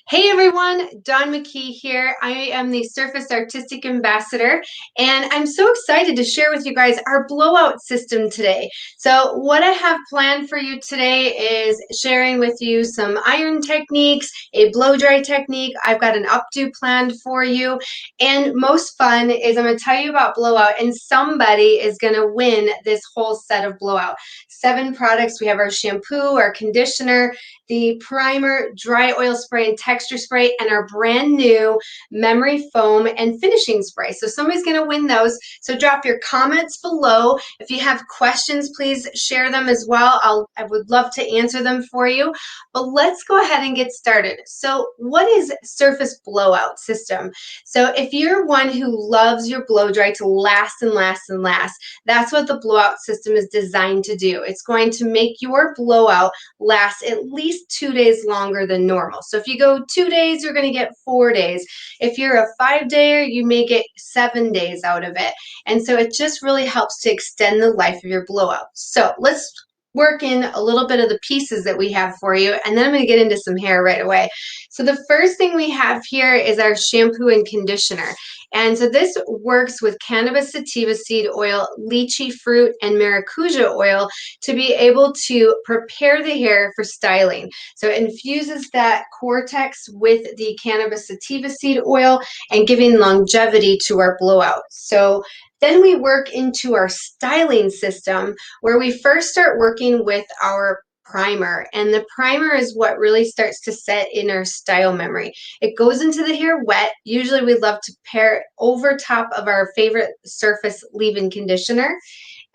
Hey everyone, Mckee here. I am the Surface Artistic Ambassador, and I'm so excited to share with you guys our blowout system today. So what I have planned for you today is sharing with you some iron techniques, a blow dry technique. I've got an updo planned for you, and most fun is I'm going to tell you about blowout, and somebody is going to win this whole set of blowout. 7 products. We have our shampoo, our conditioner, the primer, dry oil spray, and texture spray, and our brand new memory foam and finishing spray. So somebody's going to win those. So drop your comments below. If you have questions, please share them as well. I would love to answer them for you. But let's go ahead and get started. So what is Surface Blowout System? So if you're one who loves your blow dry to last and last and last, that's what the blowout system is designed to do. It's going to make your blowout last at least 2 days longer than normal. So if you go 2 days, you're going to get 4 days. If you're a 5-dayer, you may get 7 days out of it. And so it just really helps to extend the life of your blowout. So let's work in a little bit of the pieces that we have for you, and then I'm going to get into some hair right away. So the first thing we have here is our shampoo and conditioner. And so this works with cannabis sativa seed oil, lychee fruit, and maracuja oil to be able to prepare the hair for styling. So it infuses that cortex with the cannabis sativa seed oil and giving longevity to our blowout. So then we work into our styling system, where we first start working with our primer, and the primer is what really starts to set in our style memory. It goes into the hair wet. Usually we love to pair it over top of our favorite surface leave-in conditioner.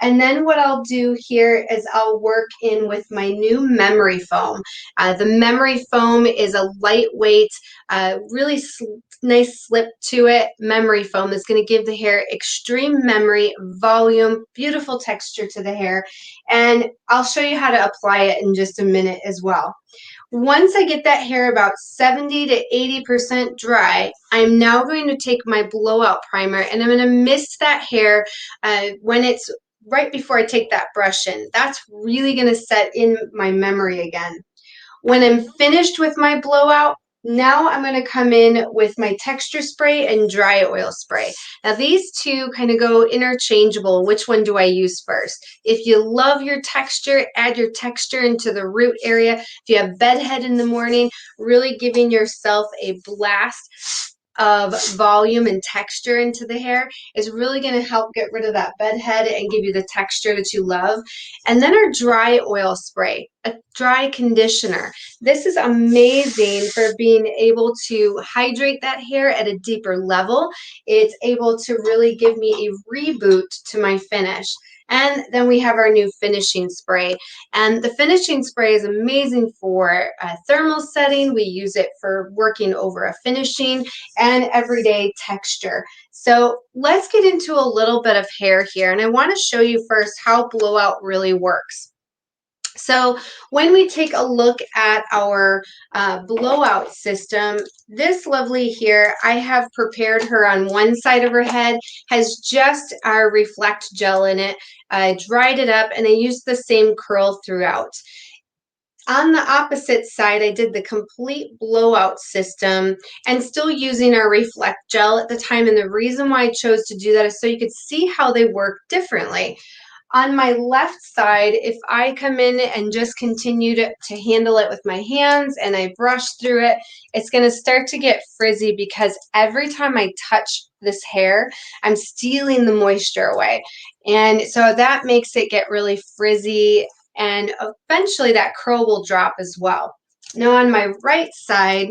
And then what I'll do here is I'll work in with my new memory foam. The memory foam is a lightweight, really nice slip to it memory foam that's going to give the hair extreme memory, volume, beautiful texture to the hair. And I'll show you how to apply it in just a minute as well. Once I get that hair about 70 to 80% dry, I'm now going to take my blowout primer and I'm going to mist that hair when it's right before I take that brush in. That's really going to set in my memory again. When I'm finished with my blowout, now I'm going to come in with my texture spray and dry oil spray. Now these two kind of go interchangeable. Which one do I use first? If you love your texture, add your texture into the root area. If you have bedhead in the morning, really giving yourself a blast of volume and texture into the hair is really going to help get rid of that bedhead and give you the texture that you love. And then our dry oil spray, a dry conditioner. This is amazing for being able to hydrate that hair at a deeper level. It's able to really give me a reboot to my finish. And then we have our new finishing spray. And the finishing spray is amazing for thermal setting. We use it for working over a finishing and everyday texture. So let's get into a little bit of hair here. And I want to show you first how blowout really works. So when we take a look at our blowout system, this lovely here, I have prepared her on one side of her head, has just our Reflect gel in it. I dried it up and I used the same curl throughout. On the opposite side, I did the complete blowout system and still using our Reflect gel at the time. And the reason why I chose to do that is so you could see how they work differently. On my left side, if I come in and just continue to handle it with my hands and I brush through it, it's going to start to get frizzy because every time I touch this hair, I'm stealing the moisture away. And so that makes it get really frizzy, and eventually that curl will drop as well. Now on my right side,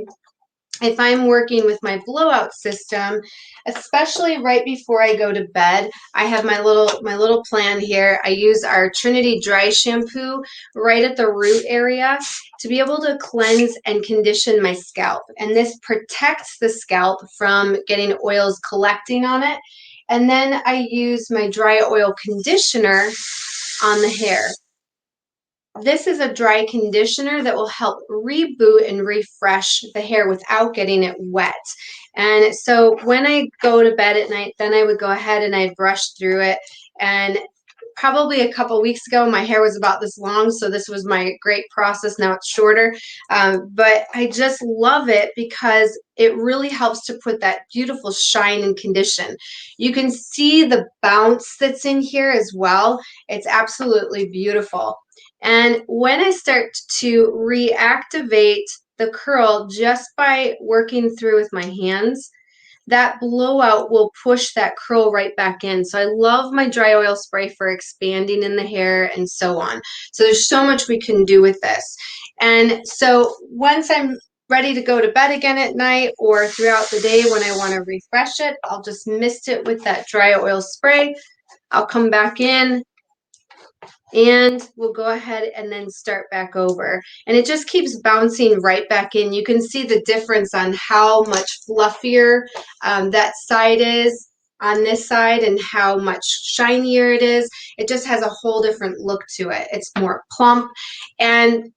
if I'm working with my blowout system, especially right before I go to bed, I have my little plan here. I use our Trinity dry shampoo right at the root area to be able to cleanse and condition my scalp. And this protects the scalp from getting oils collecting on it. And then I use my dry oil conditioner on the hair. This is a dry conditioner that will help reboot and refresh the hair without getting it wet. And so when I go to bed at night, then I would go ahead and I'd brush through it, and probably a couple weeks ago, my hair was about this long, so this was my great process. Now it's shorter, but I just love it because it really helps to put that beautiful shine and condition. You can see the bounce that's in here as well. It's absolutely beautiful. And when I start to reactivate the curl just by working through with my hands, that blowout will push that curl right back in. So I love my dry oil spray for expanding in the hair and so on. So there's so much we can do with this. And so once I'm ready to go to bed again at night or throughout the day when I want to refresh it, I'll just mist it with that dry oil spray. I'll come back in and we'll go ahead and then start back over. And it just keeps bouncing right back in. You can see the difference on how much fluffier that side is on this side and how much shinier it is. It just has a whole different look to it. It's more plump. And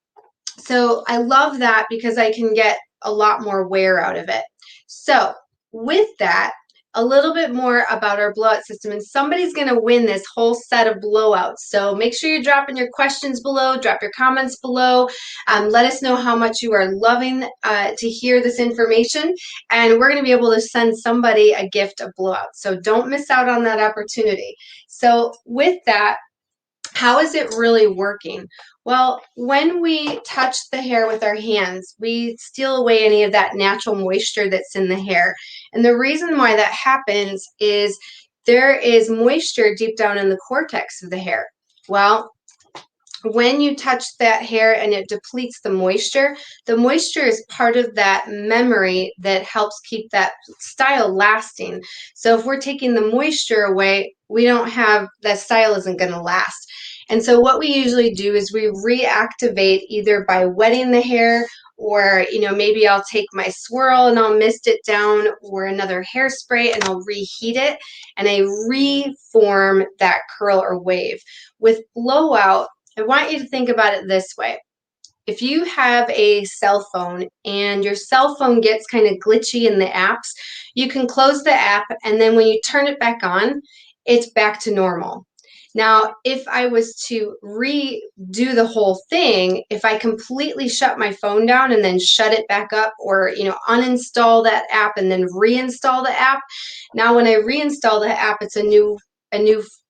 so I love that because I can get a lot more wear out of it. So with that, a little bit more about our blowout system, and somebody's going to win this whole set of blowouts. So make sure you're dropping your questions below, drop your comments below. Let us know how much you are loving to hear this information, and we're going to be able to send somebody a gift of blowouts. So don't miss out on that opportunity. So with that, how is it really working? Well, when we touch the hair with our hands, we steal away any of that natural moisture that's in the hair. And the reason why that happens is there is moisture deep down in the cortex of the hair. Well, when you touch that hair and it depletes the moisture is part of that memory that helps keep that style lasting. So if we're taking the moisture away, we don't have, that style isn't going to last. And so what we usually do is we reactivate either by wetting the hair, or maybe I'll take my swirl and I'll mist it down, or another hairspray and I'll reheat it and I reform that curl or wave. With blowout, I want you to think about it this way. If you have a cell phone and your cell phone gets kind of glitchy in the apps, you can close the app, and then when you turn it back on, it's back to normal. Now, if I was to redo the whole thing, if I completely shut my phone down and then shut it back up, or uninstall that app and then reinstall the app, now when I reinstall the app, it's a new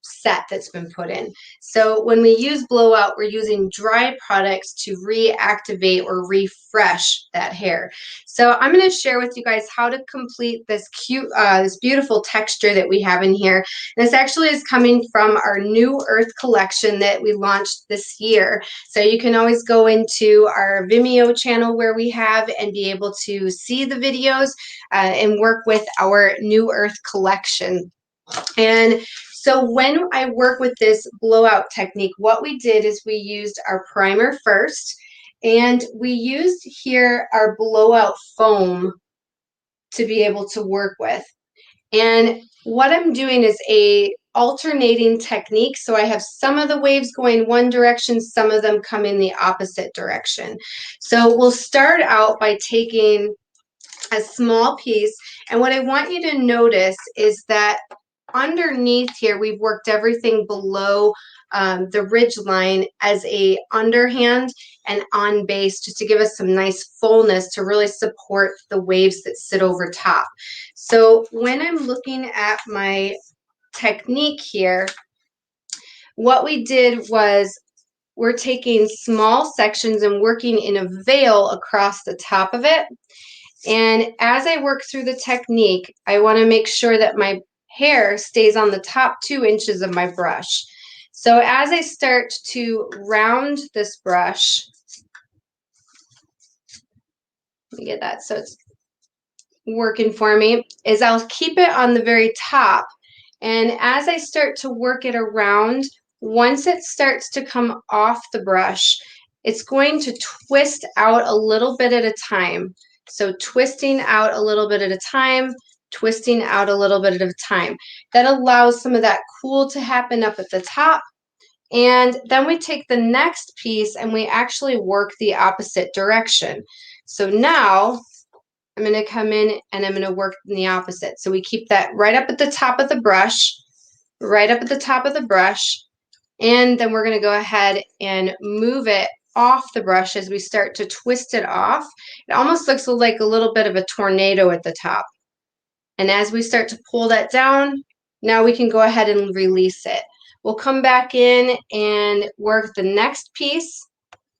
set that's been put in. So when we use blowout, we're using dry products to reactivate or refresh that hair. So I'm going to share with you guys how to complete this cute, this beautiful texture that we have in here. This actually is coming from our New Earth collection that we launched this year. So you can always go into our Vimeo channel where we have and be able to see the videos and work with our New Earth collection. And so when I work with this blowout technique, what we did is we used our primer first, and we used here our blowout foam to be able to work with. And what I'm doing is a alternating technique. So I have some of the waves going one direction, some of them come in the opposite direction. So we'll start out by taking a small piece, and what I want you to notice is that underneath here, we've worked everything below the ridge line as a underhand and on base, just to give us some nice fullness to really support the waves that sit over top. So when I'm looking at my technique here, what we did was we're taking small sections and working in a veil across the top of it. And as I work through the technique, I want to make sure that my hair stays on the top 2 inches of my brush. So as I start to round this brush, let me get that so it's working for me, is I'll keep it on the very top. And as I start to work it around, once it starts to come off the brush, it's going to twist out a little bit at a time. So twisting out a little bit at a time, twisting out a little bit at a time. That allows some of that cool to happen up at the top. And then we take the next piece and we actually work the opposite direction. So now I'm going to come in and I'm going to work in the opposite. So we keep that right up at the top of the brush, right up at the top of the brush. And then we're going to go ahead and move it off the brush as we start to twist it off. It almost looks like a little bit of a tornado at the top. And as we start to pull that down, now we can go ahead and release it. We'll come back in and work the next piece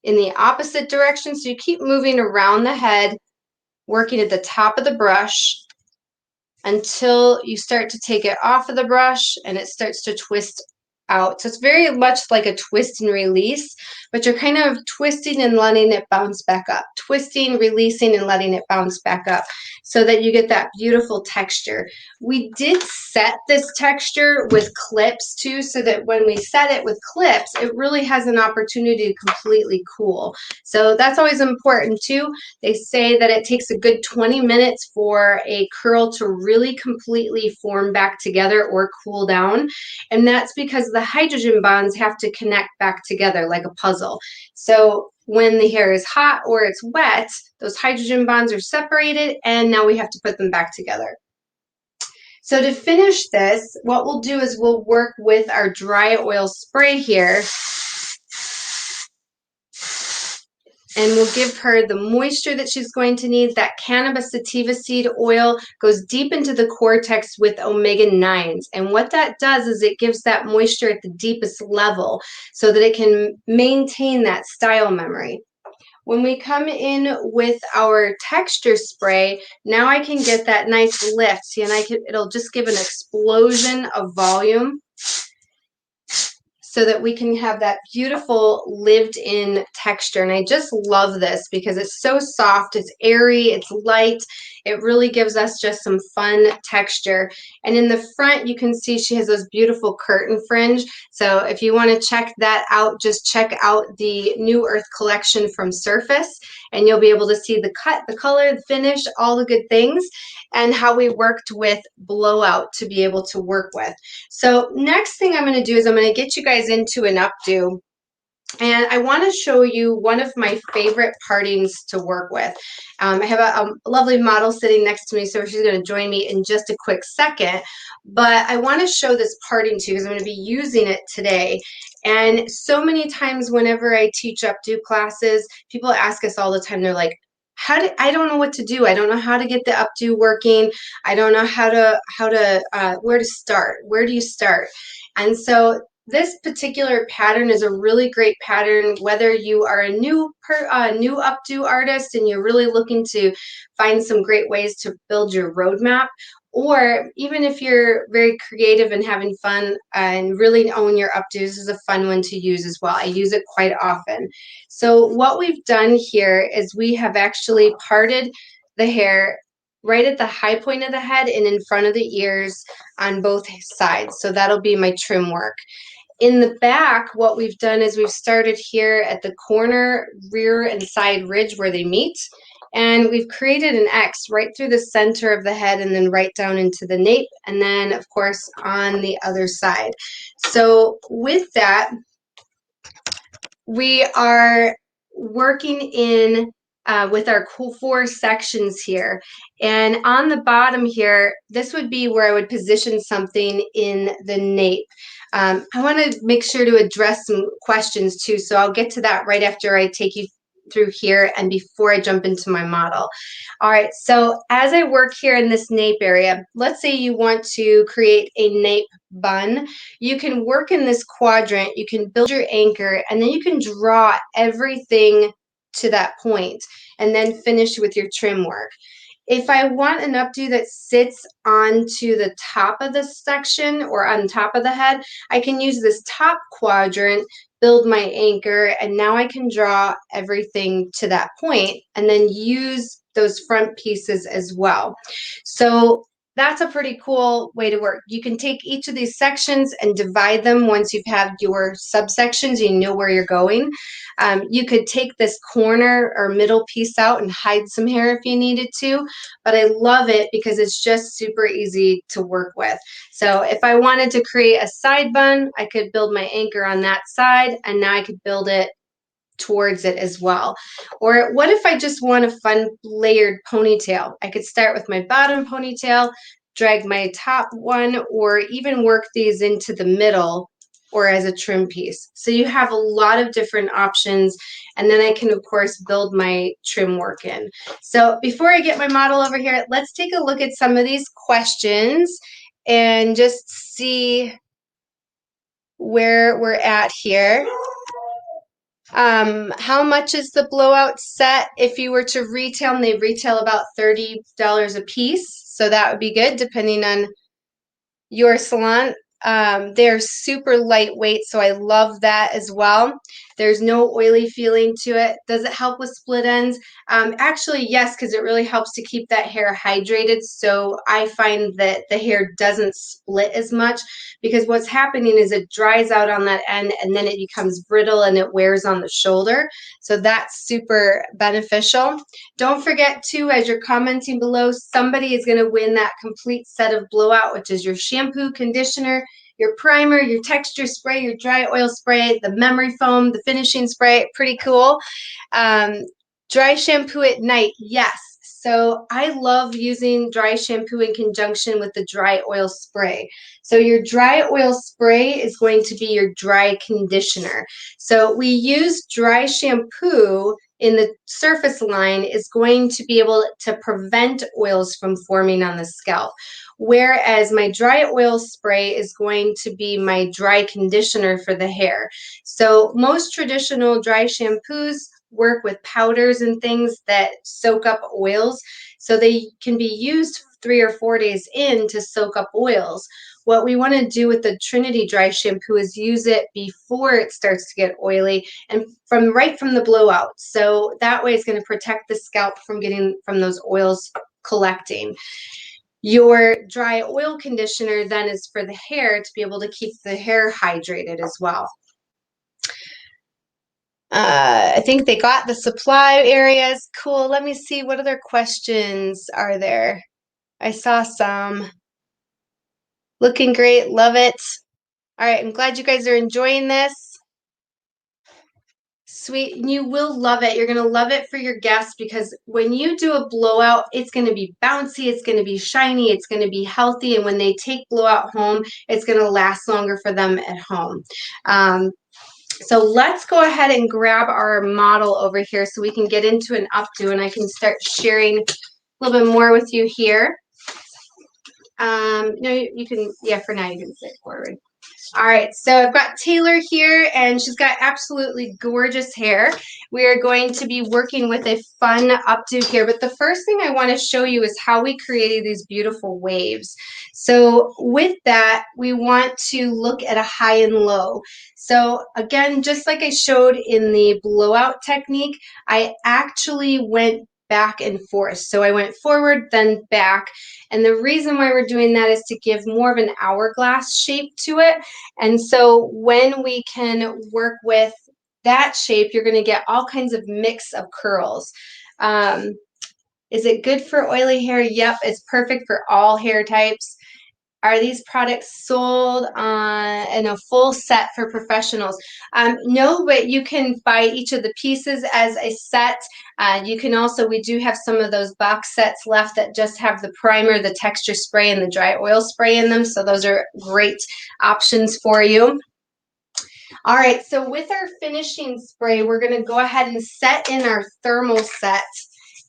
in the opposite direction. So you keep moving around the head, working at the top of the brush until you start to take it off of the brush and it starts to twist out. So it's very much like a twist and release, but you're kind of twisting and letting it bounce back up. Twisting, releasing, and letting it bounce back up so that you get that beautiful texture. We did set this texture with clips too, so that when we set it with clips, it really has an opportunity to completely cool. So that's always important too. They say that it takes a good 20 minutes for a curl to really completely form back together or cool down. And that's because the hydrogen bonds have to connect back together like a puzzle. So when the hair is hot or it's wet, those hydrogen bonds are separated and now we have to put them back together. So to finish this, what we'll do is we'll work with our dry oil spray here. And we'll give her the moisture that she's going to need. That cannabis sativa seed oil goes deep into the cortex with omega-9s. And what that does is it gives that moisture at the deepest level so that it can maintain that style memory. When we come in with our texture spray, now I can get that nice lift. See, and it'll just give an explosion of volume, so that we can have that beautiful lived-in texture. And I just love this because it's so soft, it's airy, it's light. It really gives us just some fun texture. And in the front, you can see she has those beautiful curtain fringe. So if you want to check that out, just check out the New Earth collection from Surface, and you'll be able to see the cut, the color, the finish, all the good things, and how we worked with Blowout to be able to work with. So next thing I'm going to do is I'm going to get you guys into an updo. And I want to show you one of my favorite partings to work with. I have a lovely model sitting next to me, so she's going to join me in just a quick second. But I want to show this parting to you because I'm going to be using it today. And so many times whenever I teach updo classes, people ask us all the time, they're like, I don't know what to do. I don't know how to get the updo working. I don't know where to start. Where do you start? And so this particular pattern is a really great pattern, whether you are a new updo artist and you're really looking to find some great ways to build your roadmap, or even if you're very creative and having fun and really own your updos. This is a fun one to use as well. I use it quite often. So what we've done here is we have actually parted the hair right at the high point of the head and in front of the ears on both sides. So that'll be my trim work. In the back, what we've done is we've started here at the corner, rear, and side ridge where they meet. And we've created an X right through the center of the head and then right down into the nape. And then, of course, on the other side. So with that, we are working in with our four sections here. And on the bottom here, this would be where I would position something in the nape. I want to make sure to address some questions too, so I'll get to that right after I take you through here and before I jump into my model. All right, so as I work here in this nape area, let's say you want to create a nape bun. You can work in this quadrant, you can build your anchor, and then you can draw everything to that point and then finish with your trim work. If I want an updo that sits onto the top of the section or on top of the head, I can use this top quadrant, build my anchor, and now I can draw everything to that point and then use those front pieces as well. So that's a pretty cool way to work. You can take each of these sections and divide them once you've had your subsections, you know where you're going. You could take this corner or middle piece out and hide some hair if you needed to, but I love it because it's just super easy to work with. So if I wanted to create a side bun, I could build my anchor on that side, and now I could build it towards it as well. Or what if I just want a fun layered ponytail? I could start with my bottom ponytail, drag my top one, or even work these into the middle or as a trim piece. So you have a lot of different options, and then I can, of course, build my trim work in. So before I get my model over here, let's take a look at some of these questions and just see where we're at here. How much is the blowout set? If you were to retail, and they retail about $30 a piece, so that would be good depending on your salon. They're super lightweight, so I love that as well. There's no oily feeling to it. Does it help with split ends? Actually, yes, because it really helps to keep that hair hydrated. So I find that the hair doesn't split as much, because what's happening is it dries out on that end and then it becomes brittle and it wears on the shoulder. So that's super beneficial. Don't forget too, as you're commenting below, somebody is going to win that complete set of Blowout, which is your shampoo, conditioner, your primer, your texture spray, your dry oil spray, the memory foam, the finishing spray. Pretty cool. Dry shampoo at night, yes. So I love using dry shampoo in conjunction with the dry oil spray. So your dry oil spray is going to be your dry conditioner. So we use dry shampoo in the surface line is going to be able to prevent oils from forming on the scalp. Whereas my dry oil spray is going to be my dry conditioner for the hair. So most traditional dry shampoos work with powders and things that soak up oils. So they can be used 3 or 4 days in to soak up oils. What we want to do with the Trinity dry shampoo is use it before it starts to get oily and right from the blowout. So that way it's going to protect the scalp from getting from those oils collecting. Your dry oil conditioner then is for the hair to be able to keep the hair hydrated as well. I think they got the supply areas. Cool. Let me see. What other questions are there? I saw some. Looking great. Love it. All right. I'm glad you guys are enjoying this. Sweet. And you will love it. You're going to love it for your guests, because when you do a blowout, it's going to be bouncy. It's going to be shiny. It's going to be healthy. And when they take blowout home, it's going to last longer for them at home. So let's go ahead and grab our model over here so we can get into an updo, and I can start sharing a little bit more with you here. No, you can, yeah, for now you can sit forward. All right, so I've got Taylor here, and she's got absolutely gorgeous hair. We are going to be working with a fun updo here, but the first thing I want to show you is how we created these beautiful waves. So with that, we want to look at a high and low. So again, just like I showed in the blowout technique, I actually went back and forth. So I went forward, then back. And the reason why we're doing that is to give more of an hourglass shape to it. And so when we can work with that shape, you're going to get all kinds of mix of curls. Is it good for oily hair? Yep, it's perfect for all hair types. Are these products sold in a full set for professionals? No, but you can buy each of the pieces as a set. You can also, we do have some of those box sets left that just have the primer, the texture spray, and the dry oil spray in them. So those are great options for you. All right, so with our finishing spray, we're going to go ahead and set in our thermal set.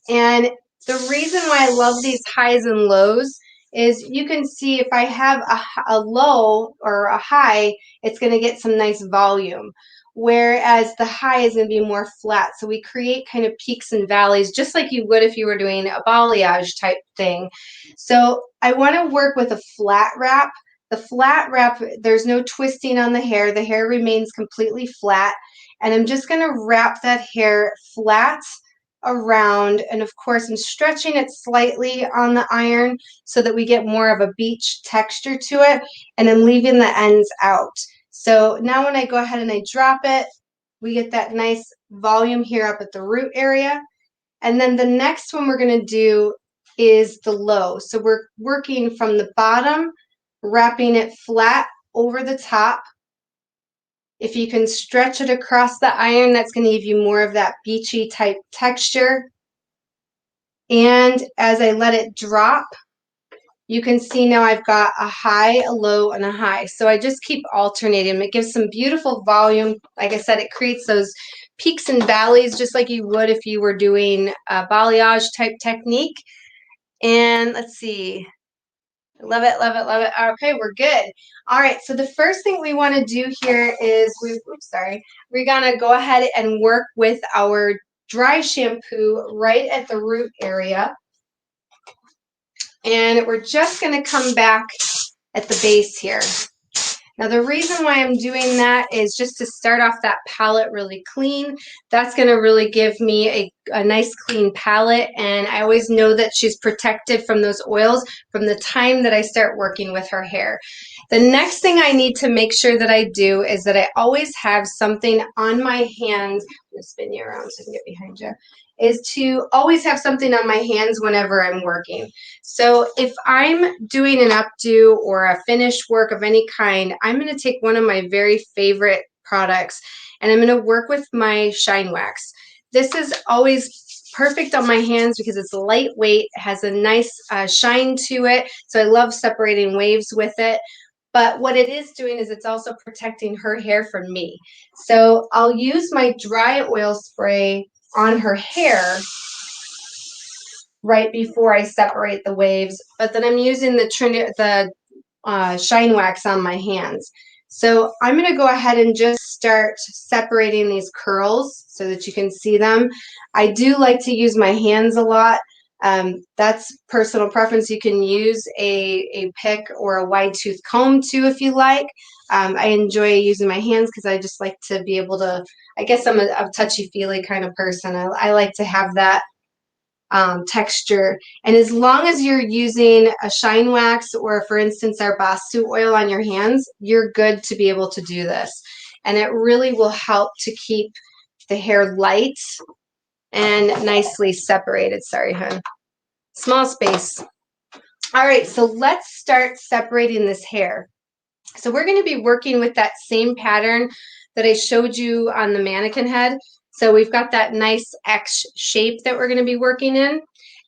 And the reason why I love these highs and lows is you can see if I have a low or a high, it's going to get some nice volume, whereas the high is going to be more flat. So we create kind of peaks and valleys, just like you would if you were doing a balayage type thing. So I want to work with a flat wrap. The flat wrap, there's no twisting on the hair. The hair remains completely flat. And I'm just going to wrap that hair flat around, and of course I'm stretching it slightly on the iron so that we get more of a beach texture to it, and I'm leaving the ends out. So now when I go ahead and I drop it, we get that nice volume here up at the root area. And then the next one we're going to do is the low. So we're working from the bottom, wrapping it flat over the top. If you can stretch it across the iron, that's going to give you more of that beachy type texture. And as I let it drop, you can see now I've got a high, a low, and a high. So I just keep alternating. It gives some beautiful volume. Like I said, it creates those peaks and valleys just like you would if you were doing a balayage type technique. And let's see. Love it, love it, love it. Okay, we're good. All right, so the first thing we want to do here is we're gonna go ahead and work with our dry shampoo right at the root area. And we're just gonna come back at the base here. Now the reason why I'm doing that is just to start off that palette really clean. That's going to really give me a nice clean palette, and I always know that she's protected from those oils from the time that I start working with her hair. The next thing I need to make sure that I do is that I always have something on my hands. I'm going to spin you around so I can get behind you. Is to always have something on my hands whenever I'm working. So if I'm doing an updo or a finished work of any kind, I'm going to take one of my very favorite products and I'm going to work with my shine wax. This is always perfect on my hands because it's lightweight, has a nice shine to it. So I love separating waves with it. But what it is doing is it's also protecting her hair from me. So I'll use my dry oil spray on her hair right before I separate the waves, but then I'm using the shine wax on my hands. So I'm going to go ahead and just start separating these curls so that you can see them. I do like to use my hands a lot. That's personal preference. You can use a pick or a wide tooth comb too if you like. I enjoy using my hands because I just like to be able to, I guess I'm a touchy-feely kind of person. I like to have that texture. And as long as you're using a shine wax or, for instance, our basu oil on your hands, you're good to be able to do this. And it really will help to keep the hair light and nicely separated. Sorry, hon. Small space. All right, so let's start separating this hair. So we're going to be working with that same pattern that I showed you on the mannequin head. So we've got that nice X shape that we're going to be working in.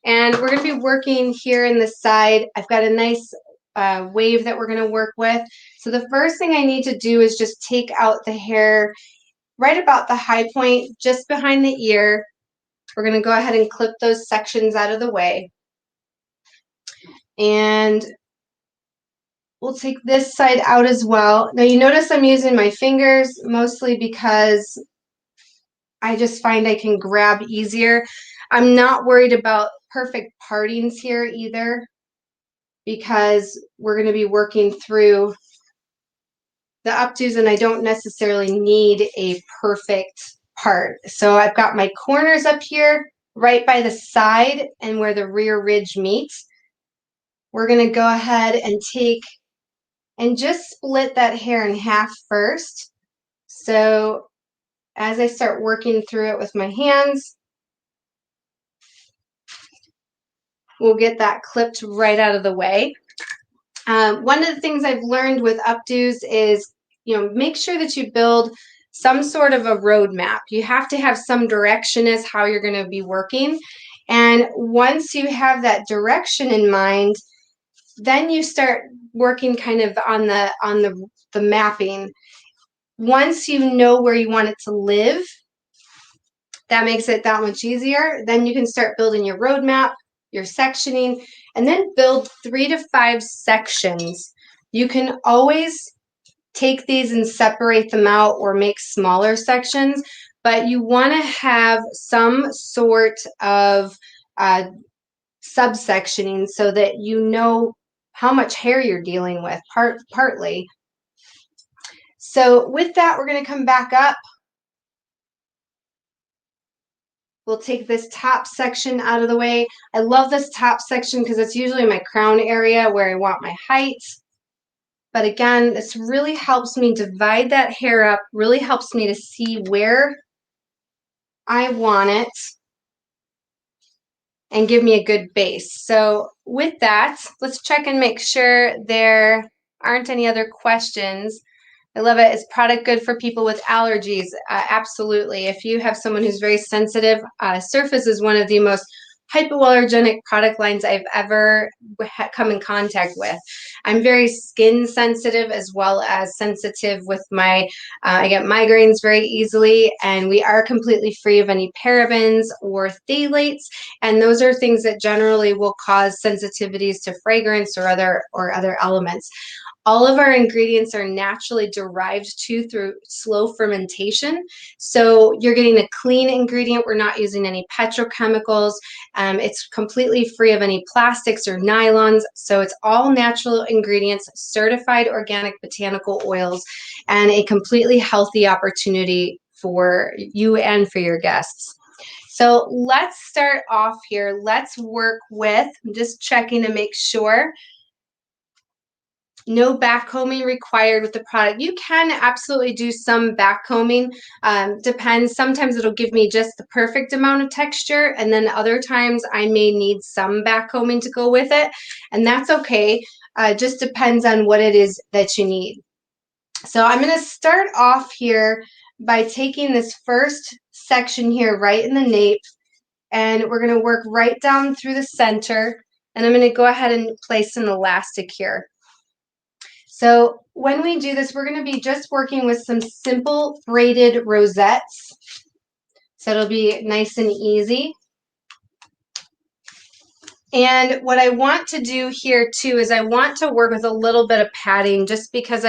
And we're going to be working here in the side. I've got a nice wave that we're going to work with. So the first thing I need to do is just take out the hair right about the high point, just behind the ear. We're going to go ahead and clip those sections out of the way. And we'll take this side out as well. Now you notice I'm using my fingers mostly because I just find I can grab easier. I'm not worried about perfect partings here either because we're going to be working through the updos and I don't necessarily need a perfect part. So I've got my corners up here right by the side and where the rear ridge meets. We're going to go ahead and take and just split that hair in half first. So as I start working through it with my hands, we'll get that clipped right out of the way. One of the things I've learned with updos is, make sure that you build some sort of a roadmap. You have to have some direction as how you're going to be working. And once you have that direction in mind, then you start working kind of on the mapping. Once you know where you want it to live, that makes it that much easier. Then you can start building your roadmap, your sectioning, and then build 3 to 5 sections. You can always take these and separate them out or make smaller sections, but you want to have some sort of subsectioning so that you know how much hair you're dealing with, partly. So with that, we're going to come back up. We'll take this top section out of the way. I love this top section because it's usually my crown area where I want my height. But again, this really helps me divide that hair up, really helps me to see where I want it and give me a good base. So with that, let's check and make sure there aren't any other questions. I love it. Is product good for people with allergies? Absolutely. If you have someone who's very sensitive, surface is one of the most hypoallergenic product lines I've ever come in contact with. I'm very skin sensitive as well as sensitive with my, I get migraines very easily, and we are completely free of any parabens or phthalates, and those are things that generally will cause sensitivities to fragrance or other elements. All of our ingredients are naturally derived too through slow fermentation. So you're getting a clean ingredient. We're not using any petrochemicals. It's completely free of any plastics or nylons. So it's all natural ingredients, certified organic botanical oils, and a completely healthy opportunity for you and for your guests. So let's start off here. Let's work with, I'm just checking to make sure. No backcombing required with the product. You can absolutely do some backcombing. Depends. Sometimes it'll give me just the perfect amount of texture, and then other times I may need some backcombing to go with it, and that's okay. Just depends on what it is that you need. So I'm going to start off here by taking this first section here right in the nape, and we're going to work right down through the center, and I'm going to go ahead and place an elastic here. So when we do this, we're going to be just working with some simple braided rosettes. So it'll be nice and easy. And what I want to do here too is I want to work with a little bit of padding, just because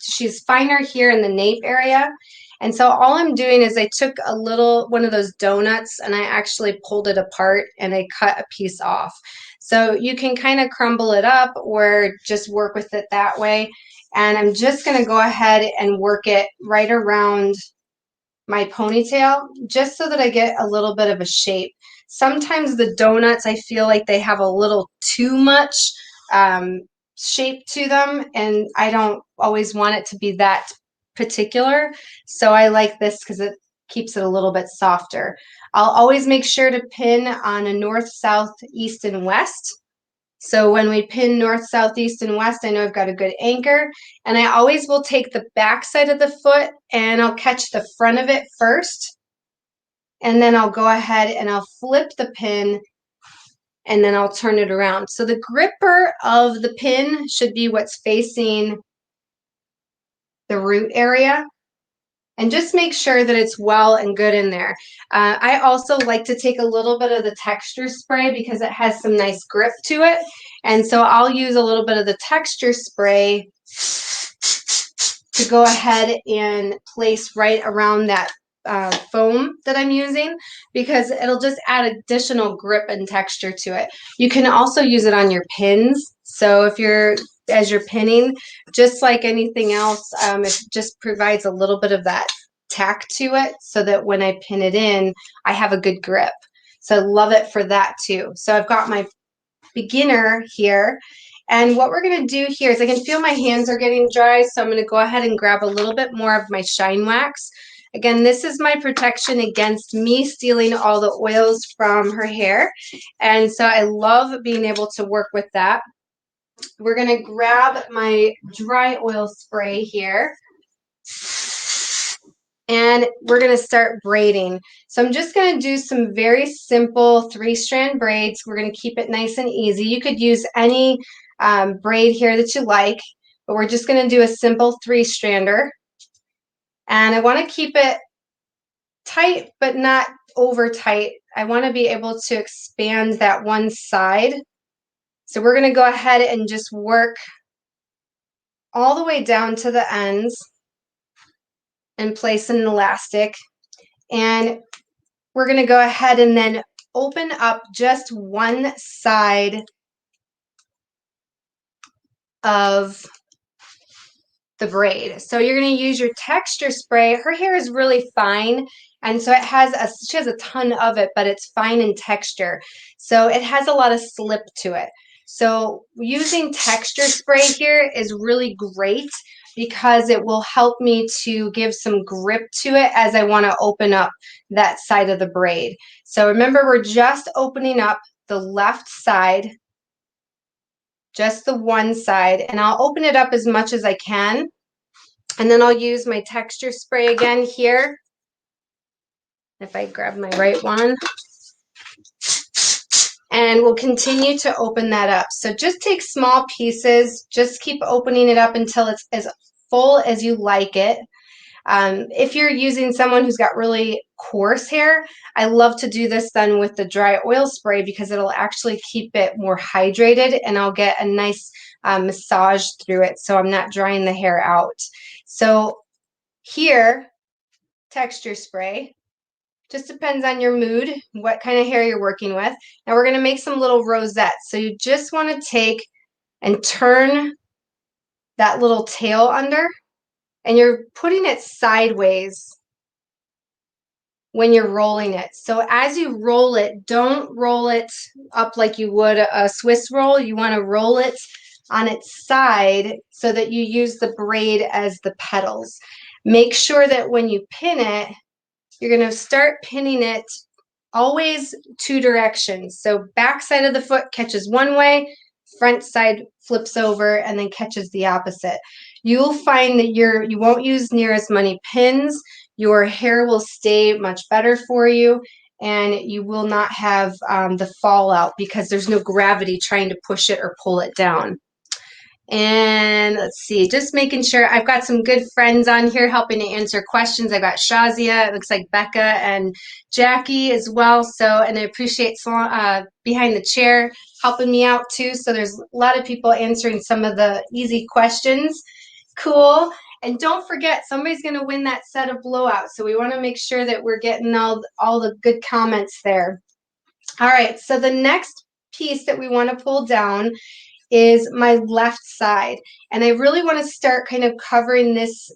she's finer here in the nape area. And so all I'm doing is I took one of those donuts, and I actually pulled it apart and I cut a piece off. So you can kind of crumble it up or just work with it that way. And I'm just going to go ahead and work it right around my ponytail, just so that I get a little bit of a shape. Sometimes the donuts, I feel like they have a little too much shape to them, and I don't always want it to be that particular. So I like this because it keeps it a little bit softer. I'll always make sure to pin on a north, south, east, and west. So when we pin north, south, east, and west, I know I've got a good anchor. And I always will take the back side of the foot and I'll catch the front of it first. And then I'll go ahead and I'll flip the pin, and then I'll turn it around. So the gripper of the pin should be what's facing the root area. And just make sure that it's well and good in there. I also like to take a little bit of the texture spray because it has some nice grip to it. And so I'll use a little bit of the texture spray to go ahead and place right around that foam that I'm using, because it'll just add additional grip and texture to it. You can also use it on your pins. So as you're pinning, just like anything else, it just provides a little bit of that tack to it so that when I pin it in, I have a good grip. So I love it for that too. So I've got my beginner here. And what we're going to do here is I can feel my hands are getting dry, so I'm going to go ahead and grab a little bit more of my shine wax. Again, this is my protection against me stealing all the oils from her hair. And so I love being able to work with that. We're going to grab my dry oil spray here, and we're going to start braiding. So I'm just going to do some very simple 3-strand braids. We're going to keep it nice and easy. You could use any braid here that you like, but we're just going to do a simple 3-strander. And I want to keep it tight, but not over tight. I want to be able to expand that one side. So we're going to go ahead and just work all the way down to the ends and place an elastic. And we're going to go ahead and then open up just one side of the braid. So you're going to use your texture spray. Her hair is really fine, and so she has a ton of it, but it's fine in texture. So it has a lot of slip to it. So using texture spray here is really great because it will help me to give some grip to it as I want to open up that side of the braid. So remember, we're just opening up the left side, just the one side, and I'll open it up as much as I can. And then I'll use my texture spray again here. If I grab my right one. And we'll continue to open that up. So just take small pieces, just keep opening it up until it's as full as you like it. If you're using someone who's got really coarse hair, I love to do this then with the dry oil spray because it'll actually keep it more hydrated and I'll get a nice massage through it so I'm not drying the hair out. So here, texture spray. Just depends on your mood, what kind of hair you're working with. Now we're going to make some little rosettes. So you just want to take and turn that little tail under, and you're putting it sideways when you're rolling it. So as you roll it, don't roll it up like you would a Swiss roll. You want to roll it on its side so that you use the braid as the petals. Make sure that when you pin it, you're going to start pinning it always two directions. So back side of the foot catches one way, front side flips over and then catches the opposite. You'll find that you won't use near as many pins. Your hair will stay much better for you, and you will not have the fallout because there's no gravity trying to push it or pull it down. And let's see, just making sure I've got some good friends on here helping to answer questions. I've got Shazia, it looks like Becca and Jackie as well. So, and I appreciate Behind the Chair helping me out too. So there's a lot of people answering some of the easy questions. Cool. And don't forget, somebody's going to win that set of Blowout. So we want to make sure that we're getting all the good comments there. All right, so the next piece that we want to pull down is my left side. And I really want to start kind of covering this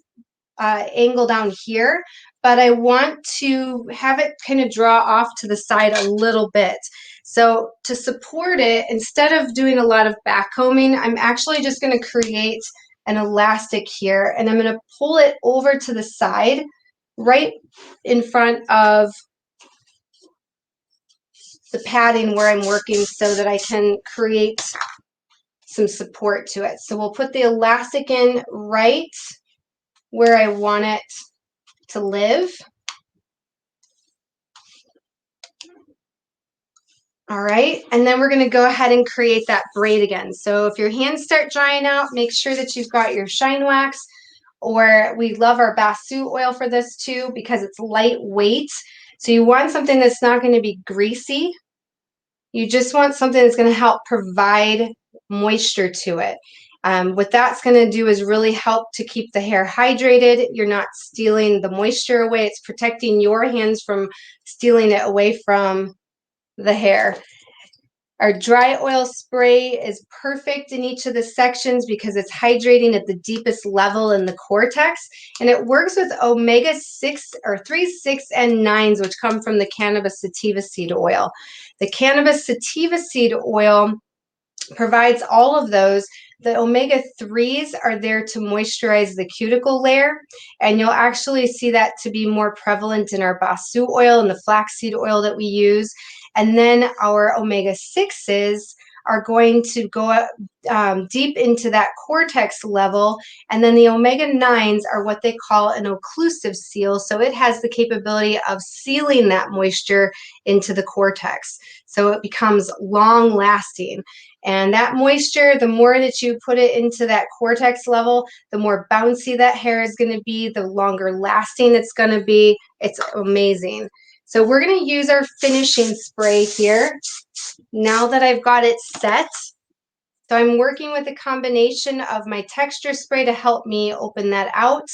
angle down here, but I want to have it kind of draw off to the side a little bit. So to support it, instead of doing a lot of back combing, I'm actually just going to create an elastic here, and I'm going to pull it over to the side right in front of the padding where I'm working so that I can create some support to it. So we'll put the elastic in right where I want it to live. All right, and then we're going to go ahead and create that braid again. So if your hands start drying out, make sure that you've got your shine wax, or we love our basu oil for this too because it's lightweight. So you want something that's not going to be greasy. You just want something that's going to help provide moisture to it. What that's going to do is really help to keep the hair hydrated. You're not stealing the moisture away. It's protecting your hands from stealing it away from the hair. Our dry oil spray is perfect in each of the sections because it's hydrating at the deepest level in the cortex, and it works with omega-6 or 3, 6, and 9s, which come from the cannabis sativa seed oil. The cannabis sativa seed oil provides all of those. The omega-3s are there to moisturize the cuticle layer, and you'll actually see that to be more prevalent in our basu oil and the flaxseed oil that we use. And then our omega-6s are going to go deep into that cortex level, and then the omega-9s are what they call an occlusive seal, so it has the capability of sealing that moisture into the cortex, so it becomes long lasting. And that moisture, the more that you put it into that cortex level, the more bouncy that hair is going to be, the longer lasting it's going to be. It's amazing. So we're going to use our finishing spray here now that I've got it set. So I'm working with a combination of my texture spray to help me open that out.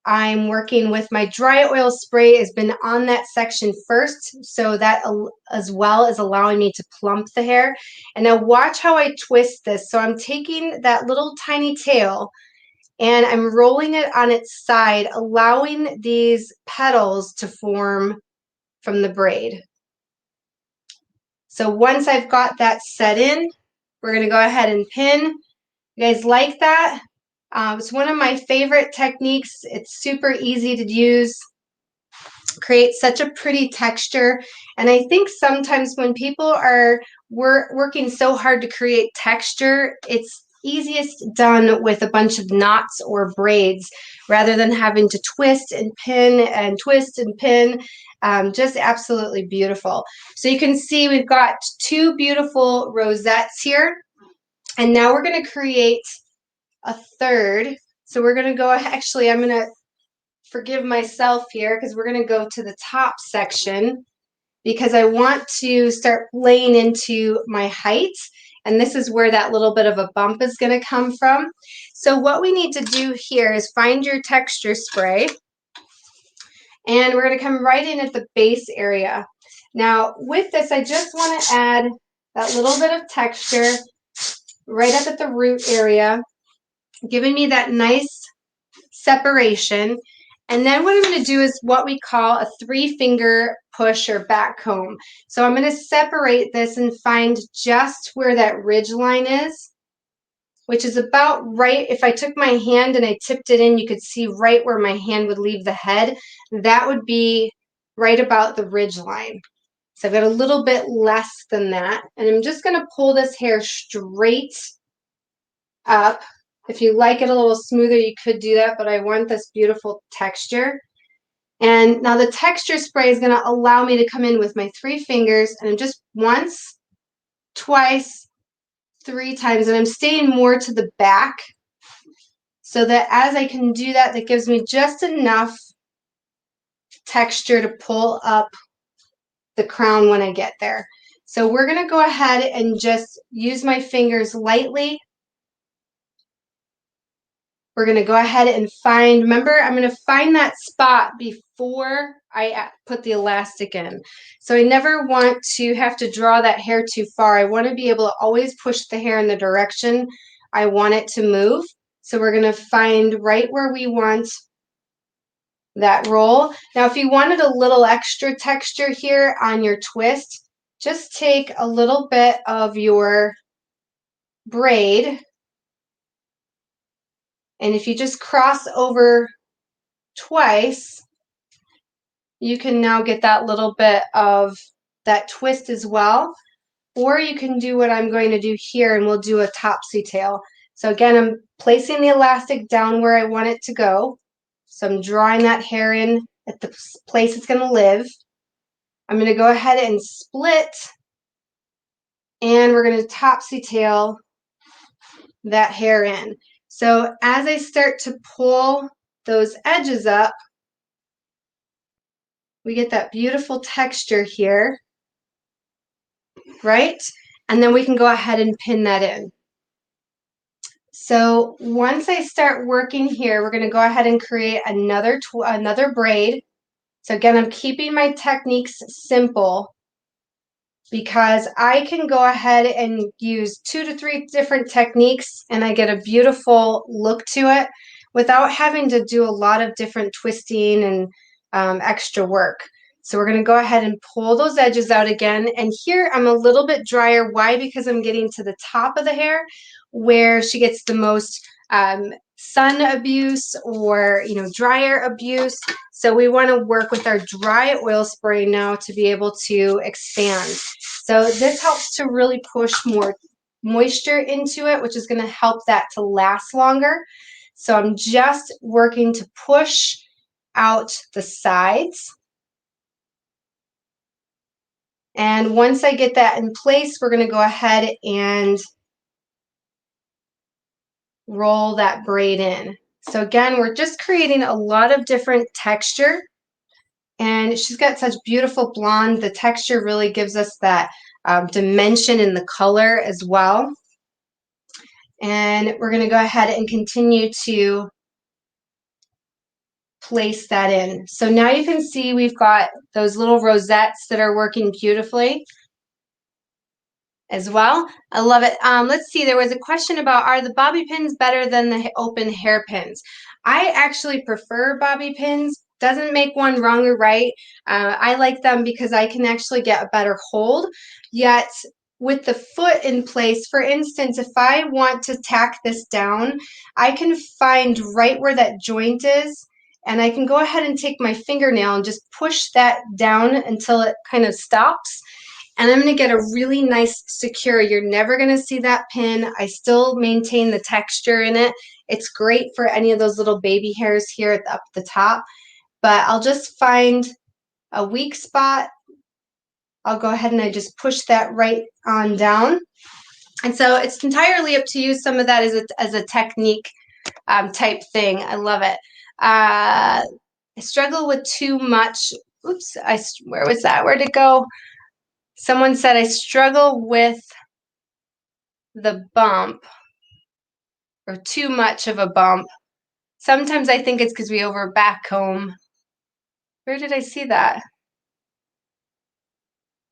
I'm working with my dry oil spray has been on that section first, so that as well is allowing me to plump the hair. And now watch how I twist this. So I'm taking that little tiny tail and I'm rolling it on its side, allowing these petals to form from the braid. So once I've got that set in, we're going to go ahead and pin. You guys like that? It's one of my favorite techniques. It's super easy to use, creates such a pretty texture. And I think sometimes when people are working so hard to create texture, it's easiest done with a bunch of knots or braids rather than having to twist and pin and twist and pin. Just absolutely beautiful. So you can see we've got two beautiful rosettes here. And now we're going to create a third. So we're going to go, actually, I'm going to forgive myself here because we're going to go to the top section because I want to start laying into my height. And this is where that little bit of a bump is going to come from. So what we need to do here is find your texture spray. And we're going to come right in at the base area. Now with this, I just want to add that little bit of texture right up at the root area, giving me that nice separation. And then what I'm going to do is what we call a 3-finger push or back comb. So I'm going to separate this and find just where that ridge line is, which is about right. If I took my hand and I tipped it in, you could see right where my hand would leave the head. That would be right about the ridge line. So I've got a little bit less than that. And I'm just going to pull this hair straight up. If you like it a little smoother, you could do that, but I want this beautiful texture. And now the texture spray is going to allow me to come in with my 3 fingers and just once, twice, 3 times, and I'm staying more to the back so that as I can do that, that gives me just enough texture to pull up the crown when I get there. So we're going to go ahead and just use my fingers lightly. We're going to go ahead and find, remember, I'm going to find that spot before I put the elastic in. So I never want to have to draw that hair too far. I want to be able to always push the hair in the direction I want it to move. So we're going to find right where we want that roll. Now, if you wanted a little extra texture here on your twist, just take a little bit of your braid. And if you just cross over twice, you can now get that little bit of that twist as well. Or you can do what I'm going to do here, and we'll do a Topsy Tail. So again, I'm placing the elastic down where I want it to go. So I'm drawing that hair in at the place it's going to live. I'm going to go ahead and split, and we're going to Topsy Tail that hair in. So as I start to pull those edges up, we get that beautiful texture here, right? And then we can go ahead and pin that in. So once I start working here, we're going to go ahead and create another braid. So again, I'm keeping my techniques simple because I can go ahead and use 2 to 3 different techniques and I get a beautiful look to it without having to do a lot of different twisting and extra work. So we're going to go ahead and pull those edges out again. And here I'm a little bit drier. Why? Because I'm getting to the top of the hair where she gets the most sun abuse or dryer abuse. So we want to work with our dry oil spray now to be able to expand. So this helps to really push more moisture into it, which is going to help that to last longer. So I'm just working to push out the sides. And once I get that in place, we're going to go ahead and roll that braid in. So again, we're just creating a lot of different texture. And she's got such beautiful blonde. The texture really gives us that dimension in the color as well. And we're going to go ahead and continue to place that in. So now you can see we've got those little rosettes that are working beautifully as well. I love it. Let's see, there was a question about, are the bobby pins better than the open hairpins? I actually prefer bobby pins. Doesn't make one wrong or right. I like them because I can actually get a better hold. Yet with the foot in place, for instance, if I want to tack this down, I can find right where that joint is, and I can go ahead and take my fingernail and just push that down until it kind of stops. And I'm going to get a really nice secure. You're never going to see that pin. I still maintain the texture in it. It's great for any of those little baby hairs here at up the top. But I'll just find a weak spot. I'll go ahead and I just push that right on down. And so it's entirely up to you. Some of that is as a technique type thing. I love it. I struggle with too much. Oops, where was that? Where'd it go? Someone said I struggle with the bump or too much of a bump. Sometimes I think it's because we over back comb. Where did I see that?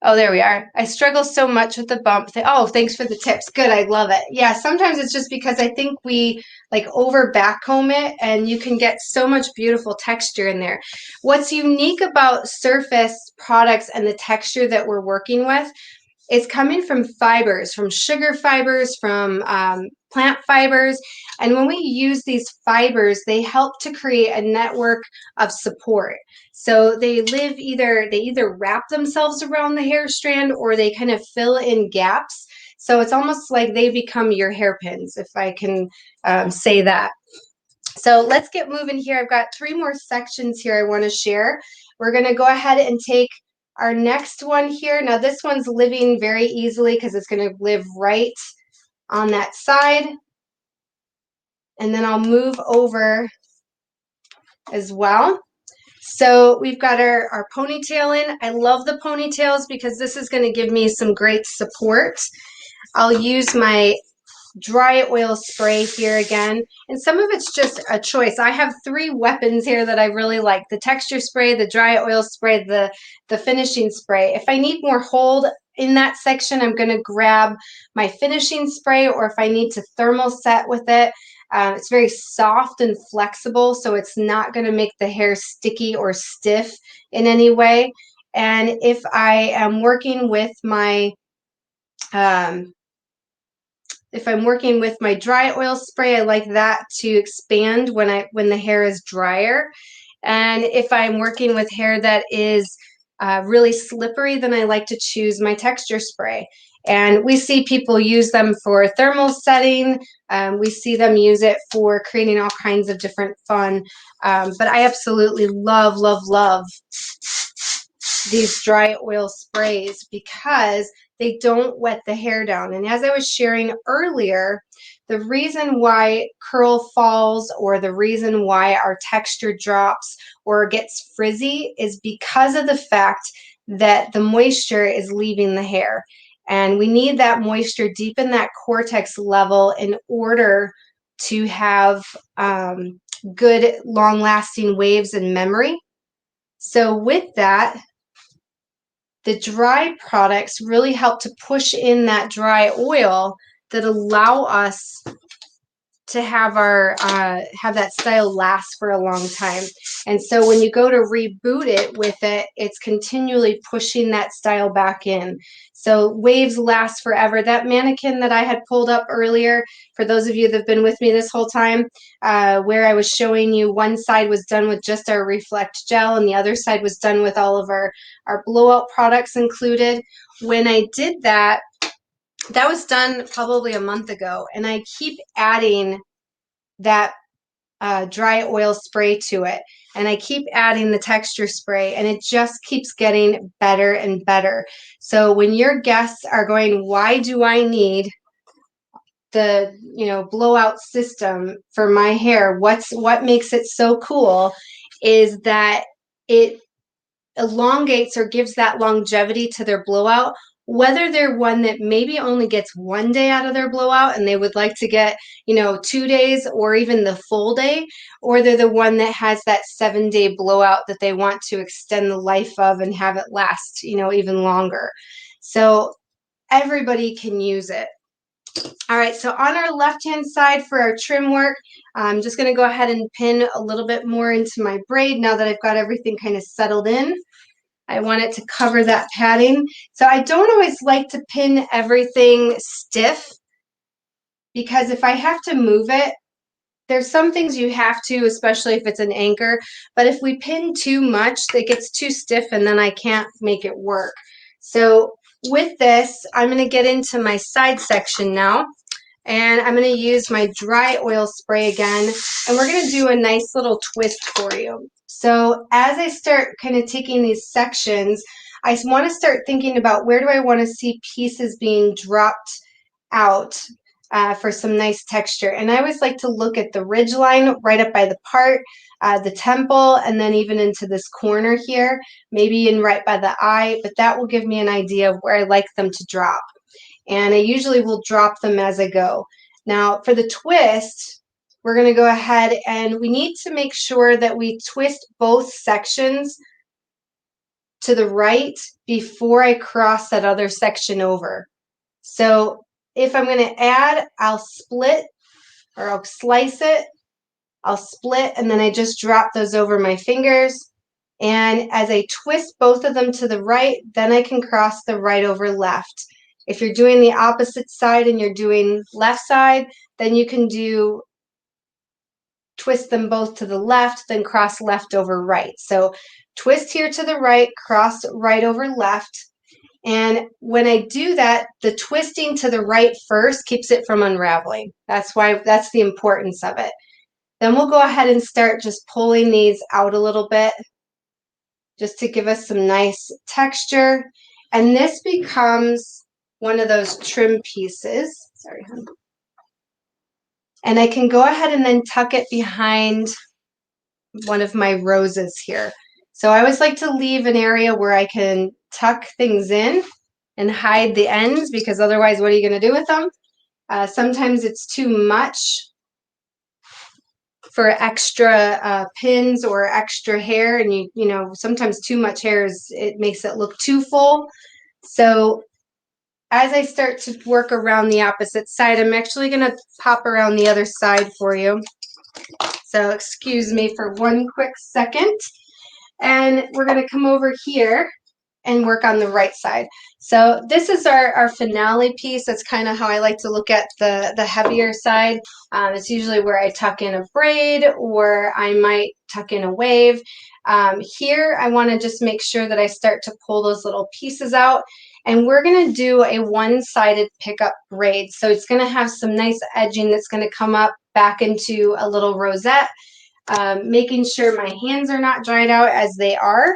Oh, there we are. I struggle so much with the bump. Oh, thanks for the tips. Good, I love it. Yeah, sometimes it's just because I think we like over back comb it, and you can get so much beautiful texture in there. What's unique about surface products and the texture that we're working with, it's coming from fibers, from sugar fibers, from plant fibers. And when we use these fibers, they help to create a network of support. So they either wrap themselves around the hair strand or they kind of fill in gaps. So it's almost like they become your hairpins, if I can say that. So let's get moving here. I've got 3 more sections here I want to share. We're going to go ahead and take our next one here. Now this one's living very easily because it's going to live right on that side. And then I'll move over as well. So we've got our ponytail in. I love the ponytails because this is going to give me some great support. I'll use my dry oil spray here again, and some of it's just a choice. I have 3 weapons here that I really like: the texture spray, the dry oil spray, the finishing spray. If I need more hold in that section, I'm going to grab my finishing spray, or if I need to thermal set with it, it's very soft and flexible, so it's not going to make the hair sticky or stiff in any way. And if I am working with my if I'm working with my dry oil spray, I like that to expand when the hair is drier. And if I'm working with hair that is really slippery, then I like to choose my texture spray. And we see people use them for thermal setting. We see them use it for creating all kinds of different fun. But I absolutely love, love, love these dry oil sprays because they don't wet the hair down. And as I was sharing earlier, the reason why curl falls or the reason why our texture drops or gets frizzy is because of the fact that the moisture is leaving the hair. And we need that moisture deep in that cortex level in order to have good long-lasting waves and memory. So with that, the dry products really help to push in that dry oil that allow us to have have that style last for a long time. And so when you go to reboot it with it, it's continually pushing that style back in. So waves last forever. That mannequin that I had pulled up earlier, for those of you that have been with me this whole time, where I was showing you one side was done with just our Reflect gel and the other side was done with all of our blowout products included. When I did that, that was done probably a month ago, and I keep adding that dry oil spray to it, and I keep adding the texture spray, and it just keeps getting better and better. So when your guests are going, why do I need the blowout system for my hair, what makes it so cool is that it elongates or gives that longevity to their blowout, whether they're one that maybe only gets 1 day out of their blowout and they would like to get 2 days or even the full day, or they're the one that has that 7-day blowout that they want to extend the life of and have it last even longer. So everybody can use it. All right, so on our left-hand side for our trim work, I'm just going to go ahead and pin a little bit more into my braid now that I've got everything kind of settled in. I want it to cover that padding. So I don't always like to pin everything stiff because if I have to move it, there's some things you have to, especially if it's an anchor, but if we pin too much, it gets too stiff and then I can't make it work. So with this, I'm going to get into my side section now. And I'm going to use my dry oil spray again, and we're going to do a nice little twist for you. So as I start kind of taking these sections, I want to start thinking about where do I want to see pieces being dropped out for some nice texture. And I always like to look at the ridge line right up by the part, the temple, and then even into this corner here, maybe in right by the eye, but that will give me an idea of where I like them to drop. And I usually will drop them as I go. Now for the twist, we're going to go ahead and we need to make sure that we twist both sections to the right before I cross that other section over. So if I'm going to add, I'll split or I'll slice it, I'll split, and then I just drop those over my fingers. And as I twist both of them to the right, then I can cross the right over left. If you're doing the opposite side and you're doing left side, then you can do twist them both to the left, then cross left over right. So twist here to the right, cross right over left. And when I do that, the twisting to the right first keeps it from unraveling. That's the importance of it. Then we'll go ahead and start just pulling these out a little bit just to give us some nice texture. And this becomes one of those trim pieces. Sorry, hon. And I can go ahead and then tuck it behind one of my roses here. So I always like to leave an area where I can tuck things in and hide the ends, because otherwise what are you going to do with them? Sometimes it's too much for extra pins or extra hair, and you know sometimes too much hair it makes it look too full. So as I start to work around the opposite side, I'm actually going to pop around the other side for you. So excuse me for one quick second. And we're going to come over here and work on the right side. So this is our finale piece. That's kind of how I like to look at the heavier side. It's usually where I tuck in a braid, or I might tuck in a wave. Here I want to just make sure that I start to pull those little pieces out. And we're going to do a one-sided pickup braid. So it's going to have some nice edging that's going to come up back into a little rosette. Making sure my hands are not dried out as they are.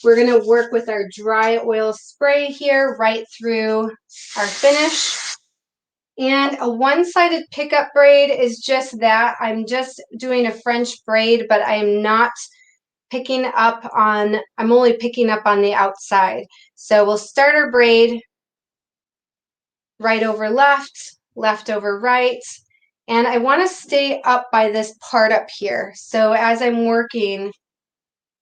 We're going to work with our dry oil spray here right through our finish. And a one-sided pickup braid is just that. I'm just doing a French braid, but I'm not picking up on, I'm only picking up on the outside. So we'll start our braid right over left, left over right. And I want to stay up by this part up here. So as I'm working,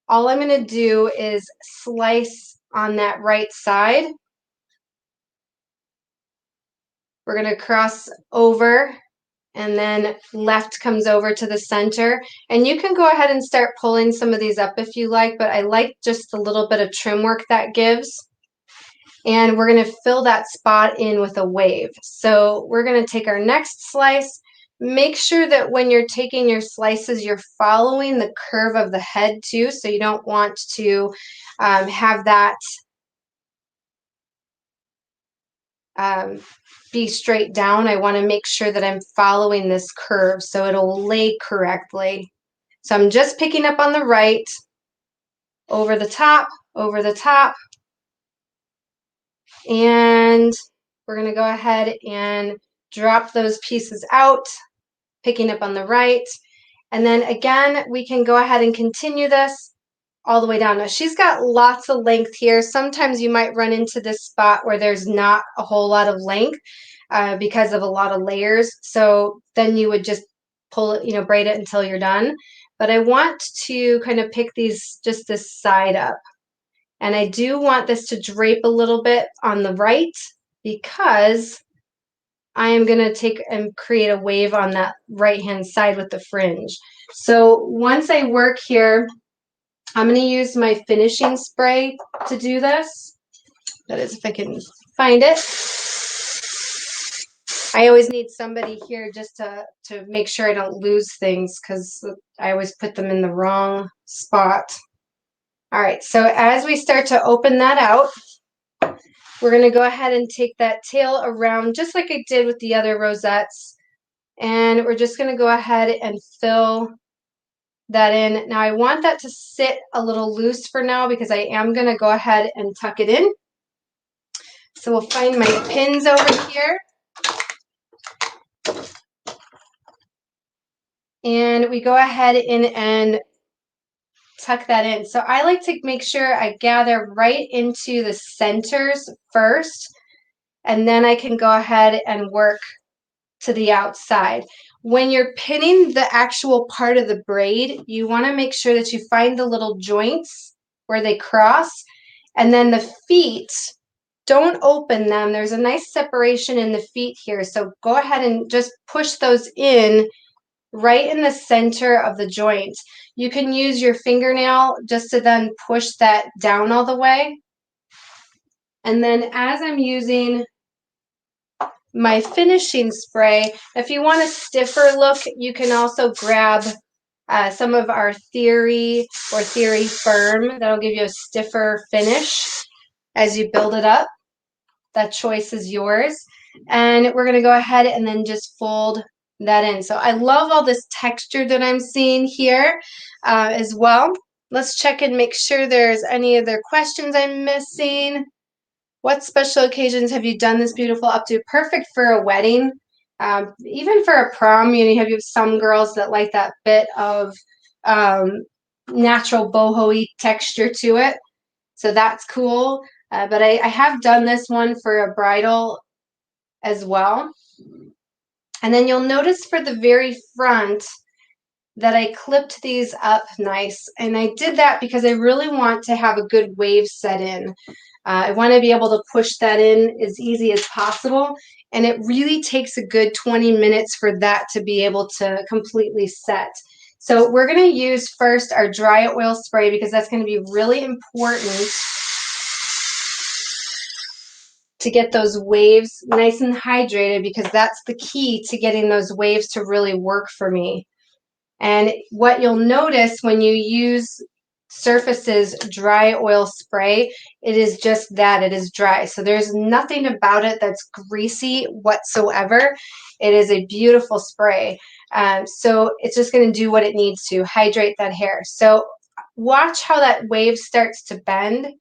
all I'm going to do is slice on that right side. We're going to cross over, and then left comes over to the center. And you can go ahead and start pulling some of these up if you like, but I like just a little bit of trim work that gives. And we're going to fill that spot in with a wave. So we're going to take our next slice. Make sure that when you're taking your slices, you're following the curve of the head too. So you don't want to have that be straight down. I want to make sure that I'm following this curve so it'll lay correctly. So I'm just picking up on the right, over the top, and we're going to go ahead and drop those pieces out, picking up on the right. And then again, we can go ahead and continue this all the way down. Now she's got lots of length here. Sometimes you might run into this spot where there's not a whole lot of length because of a lot of layers. So then you would just pull it, braid it until you're done. But I want to kind of pick these, just this side up. And I do want this to drape a little bit on the right, because I am going to take and create a wave on that right-hand side with the fringe. So once I work here, I'm going to use my finishing spray to do this. That is, if I can find it. I always need somebody here just to make sure I don't lose things, because I always put them in the wrong spot. All right, so as we start to open that out, We're going to go ahead and take that tail around just like I did with the other rosettes. And we're just going to go ahead and fill that in. Now I want that to sit a little loose for now because I am going to go ahead and tuck it in. So we'll find my pins over here. And we go ahead and tuck that in. So I like to make sure I gather right into the centers first, and then I can go ahead and work to the outside. When you're pinning the actual part of the braid, you want to make sure that you find the little joints where they cross, and then the feet, don't open them. There's a nice separation in the feet here, so go ahead and just push those in right in the center of the joint. You can use your fingernail just to then push that down all the way. And then as I'm using my finishing spray, if you want a stiffer look, you can also grab some of our Theory or Theory Firm. That'll give you a stiffer finish as you build it up. That choice is yours. And we're going to go ahead and then just fold that in. So I love all this texture that I'm seeing here as well. Let's check and make sure there's any other questions I'm missing. What special occasions have you done this beautiful updo? Perfect for a wedding, even for a prom. You have some girls that like that bit of natural boho-y texture to it, so that's cool. But I have done this one for a bridal as well. And then you'll notice for the very front that I clipped these up nice. And I did that because I really want to have a good wave set in. I want to be able to push that in as easy as possible. And it really takes a good 20 minutes for that to be able to completely set. So we're going to use first our dry oil spray because that's going to be really important to get those waves nice and hydrated, because that's the key to getting those waves to really work for me. And what you'll notice when you use Surface's dry oil spray, it is just that, it is dry. So there's nothing about it that's greasy whatsoever. It is a beautiful spray. So it's just going to do what it needs to, hydrate that hair. So watch how that wave starts to bend.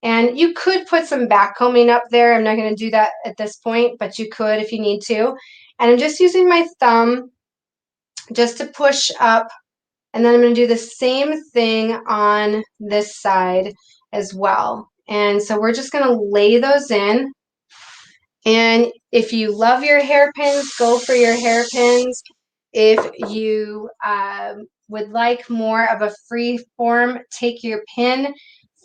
And you could put some back combing up there. I'm not going to do that at this point, but you could if you need to. And I'm just using my thumb just to push up. And then I'm going to do the same thing on this side as well. And so we're just going to lay those in. And if you love your hairpins, go for your hairpins. If you would like more of a free form, take your pin,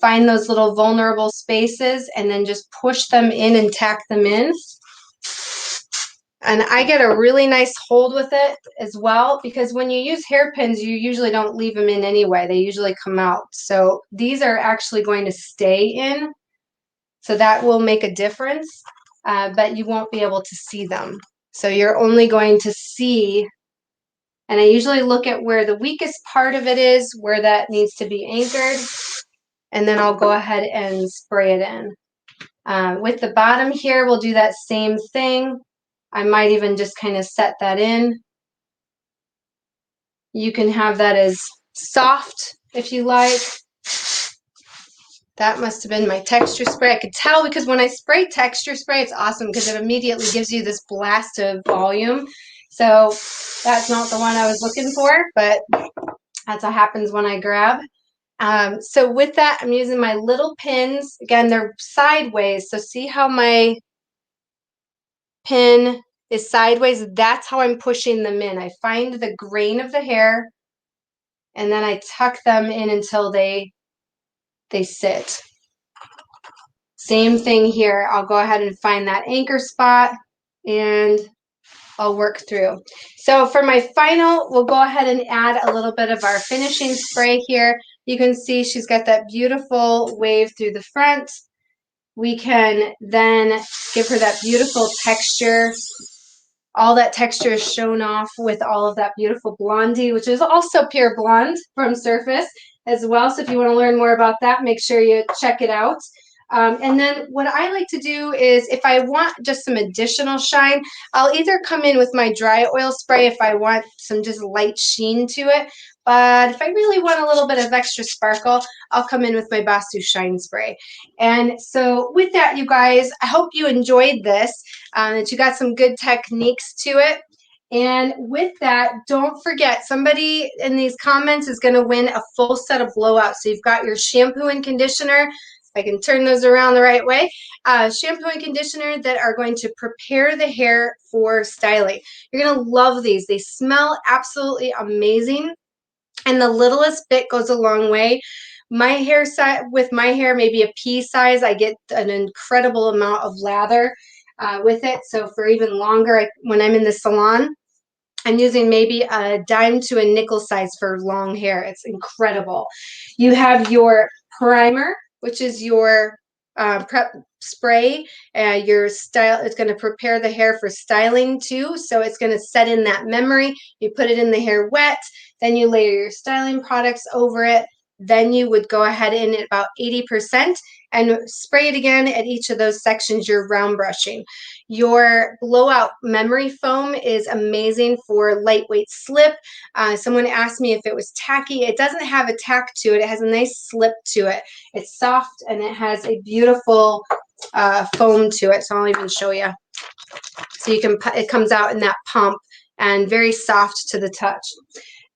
find those little vulnerable spaces, and then just push them in and tack them in. And I get a really nice hold with it as well, because when you use hairpins, you usually don't leave them in anyway. They usually come out. So these are actually going to stay in. So that will make a difference, but you won't be able to see them. So you're only going to see, and I usually look at where the weakest part of it is, where that needs to be anchored, and then I'll go ahead and spray it in. With the bottom here, we'll do that same thing. I might even just kind of set that in. You can have that as soft if you like. That must have been my texture spray. I could tell because when I spray texture spray, it's awesome because it immediately gives you this blast of volume. So that's not the one I was looking for, but that's what happens when I grab. So with that, I'm using my little pins. Again, they're sideways. So see how my pin is sideways? That's how I'm pushing them in. I find the grain of the hair and then I tuck them in until they sit. Same thing here. I'll go ahead and find that anchor spot and I'll work through. So for my final, we'll go ahead and add a little bit of our finishing spray here. You can see she's got that beautiful wave through the front. We can then give her that beautiful texture. All that texture is shown off with all of that beautiful blondie, which is also pure blonde from Surface as well. So if you want to learn more about that, make sure you check it out. And then what I like to do is if I want just some additional shine, I'll either come in with my dry oil spray if I want some just light sheen to it. But if I really want a little bit of extra sparkle, I'll come in with my Bastu Shine Spray. And so with that, you guys, I hope you enjoyed this, that you got some good techniques to it. And with that, don't forget, somebody in these comments is going to win a full set of blowouts. So you've got your shampoo and conditioner. I can turn those around the right way. Shampoo and conditioner that are going to prepare the hair for styling. You're going to love these. They smell absolutely amazing. And the littlest bit goes a long way. My hair size, with my hair, maybe a pea size, I get an incredible amount of lather with it. So for even longer, when I'm in the salon, I'm using maybe a dime to a nickel size for long hair. It's incredible. You have your primer, which is your prep spray. Your style, it's going to prepare the hair for styling too. So it's going to set in that memory. You put it in the hair wet, then you layer your styling products over it. Then you would go ahead in at about 80% and spray it again at each of those sections you're round brushing. Your blowout memory foam is amazing for lightweight slip. Someone asked me if it was tacky. It doesn't have a tack to it. It has a nice slip to it. It's soft and it has a beautiful foam to it. So I'll even show you. So you can, it comes out in that pump and very soft to the touch.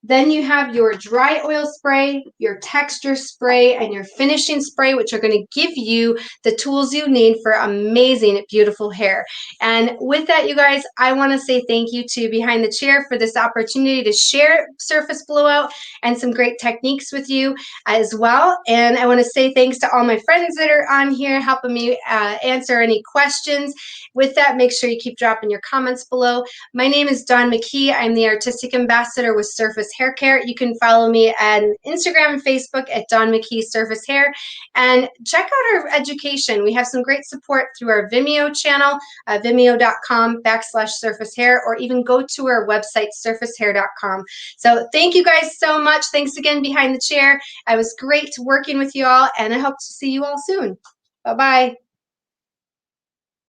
Then you have your dry oil spray, your texture spray, and your finishing spray, which are going to give you the tools you need for amazing, beautiful hair. And with that, you guys, I want to say thank you to Behind the Chair for this opportunity to share surface blowout and some great techniques with you as well. And I want to say thanks to all my friends that are on here helping me answer any questions. With that, make sure you keep dropping your comments below. My name is Dawn Mckee. I'm the Artistic Ambassador with Surface Hair Care. You can follow me on Instagram and Facebook at Dawn Mckee Surface Hair. And check out our education. We have some great support through our Vimeo channel, vimeo.com/surface hair, or even go to our website, surfacehair.com. So thank you guys so much. Thanks again, Behind the Chair. It was great working with you all, and I hope to see you all soon. Bye-bye.